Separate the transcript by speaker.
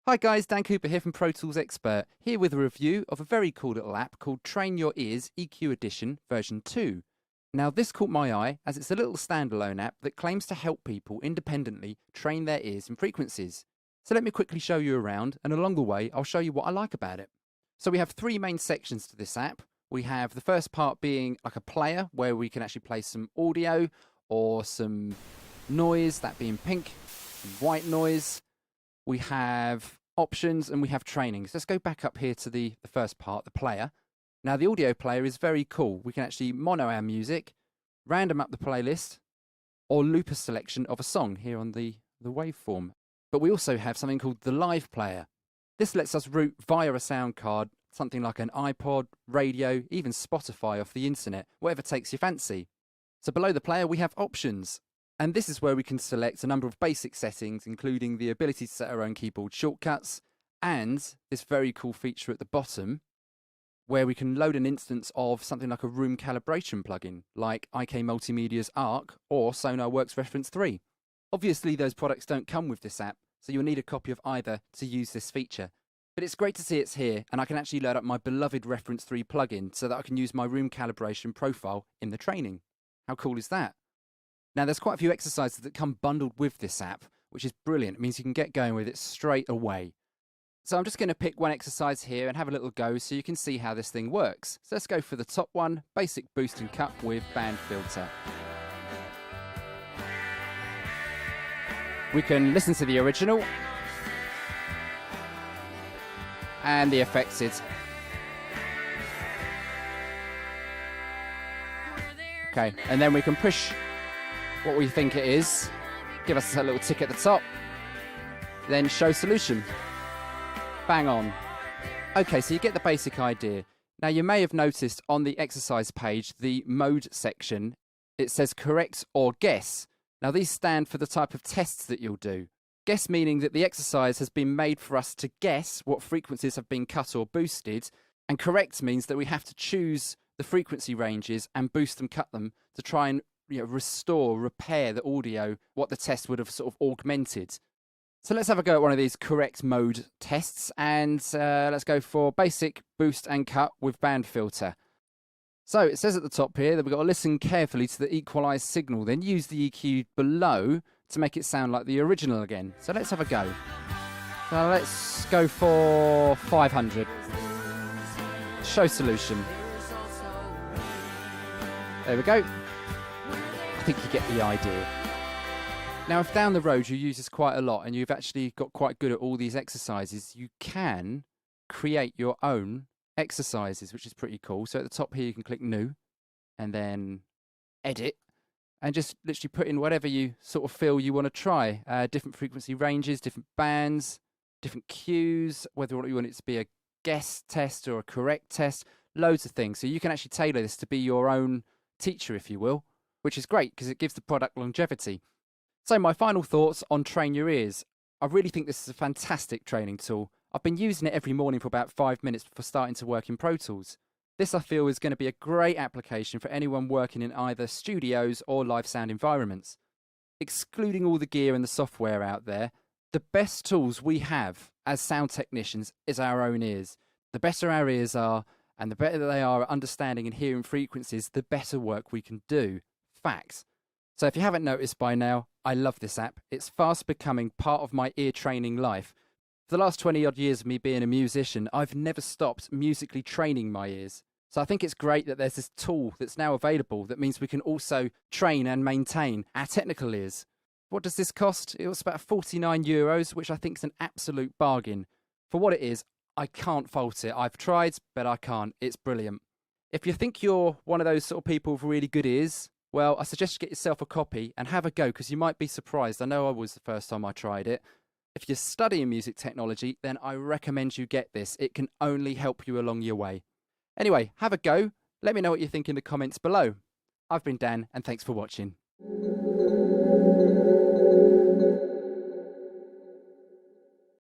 Speaker 1: Hi guys, Dan Cooper here from Pro Tools Expert, here with a review of a very cool little app called TrainYourEars EQ Edition version 2. Now this caught my eye as it's a little standalone app that claims to help people independently train their ears and frequencies. So let me quickly show you around, and along the way I'll show you what I like about it. So we have three main sections to this app. We have the first part being like a player where we can actually play some audio or some noise, that being pink, some white noise. We have options and we have training. So let's go back up here to the first part, the player. Now the audio player is very cool. We can actually mono our music, random up the playlist, or loop a selection of a song here on the waveform. But we also have something called the live player. This lets us route via a sound card, something like an iPod, radio, even Spotify off the internet, whatever takes your fancy. So below the player we have options. And this is where we can select a number of basic settings, including the ability to set our own keyboard shortcuts, and this very cool feature at the bottom, where we can load an instance of something like a room calibration plugin, like IK Multimedia's ARC or SonarWorks Reference 3. Obviously, those products don't come with this app, so you'll need a copy of either to use this feature. But it's great to see it's here, and I can actually load up my beloved Reference 3 plugin so that I can use my room calibration profile in the training. How cool is that? Now, there's quite a few exercises that come bundled with this app, which is brilliant. It means you can get going with it straight away. So I'm just going to pick one exercise here and have a little go so you can see how this thing works. So let's go for the top one, basic boost and cut with band filter. We can listen to the original and the affected. Okay, and then we can push what we think it is, give us a little tick at the top, then show solution. Bang on. Okay, so you get the basic idea. Now you may have noticed on the exercise page, the mode section, it says correct or guess. Now these stand for the type of tests that you'll do. Guess meaning that the exercise has been made for us to guess what frequencies have been cut or boosted, and correct means that we have to choose the frequency ranges and boost and cut them to try and restore, repair the audio, what the test would have sort of augmented. So let's have a go at one of these correct mode tests, and let's go for basic boost and cut with band filter. So it says at the top here that we've got to listen carefully to the equalized signal, then use the EQ below to make it sound like the original again. So let's have a go. So let's go for 500. Show solution. There we go. I think you get the idea. Now, if down the road you use this quite a lot and you've actually got quite good at all these exercises, you can create your own exercises, which is pretty cool. So at the top here, you can click New and then Edit and just literally put in whatever you sort of feel you want to try. Different frequency ranges, different bands, different cues, whether you want it to be a guess test or a correct test, loads of things. So you can actually tailor this to be your own teacher, if you will, which is great because it gives the product longevity. So my final thoughts on Train Your Ears. I really think this is a fantastic training tool. I've been using it every morning for about 5 minutes before starting to work in Pro Tools. This I feel is going to be a great application for anyone working in either studios or live sound environments. Excluding all the gear and the software out there, the best tools we have as sound technicians is our own ears. The better our ears are, and the better they are at understanding and hearing frequencies, the better work we can do. Facts. So if you haven't noticed by now, I love this app. It's fast becoming part of my ear training life. For the last 20 odd years of me being a musician, I've never stopped musically training my ears. So I think it's great that there's this tool that's now available that means we can also train and maintain our technical ears. What does this cost? It was about €49, which I think is an absolute bargain. For what it is, I can't fault it. I've tried, but I can't. It's brilliant. If you think you're one of those sort of people with really good ears, well, I suggest you get yourself a copy and have a go because you might be surprised. I know I was the first time I tried it. If you're studying music technology, then I recommend you get this. It can only help you along your way. Anyway, have a go. Let me know what you think in the comments below. I've been Dan, and thanks for watching.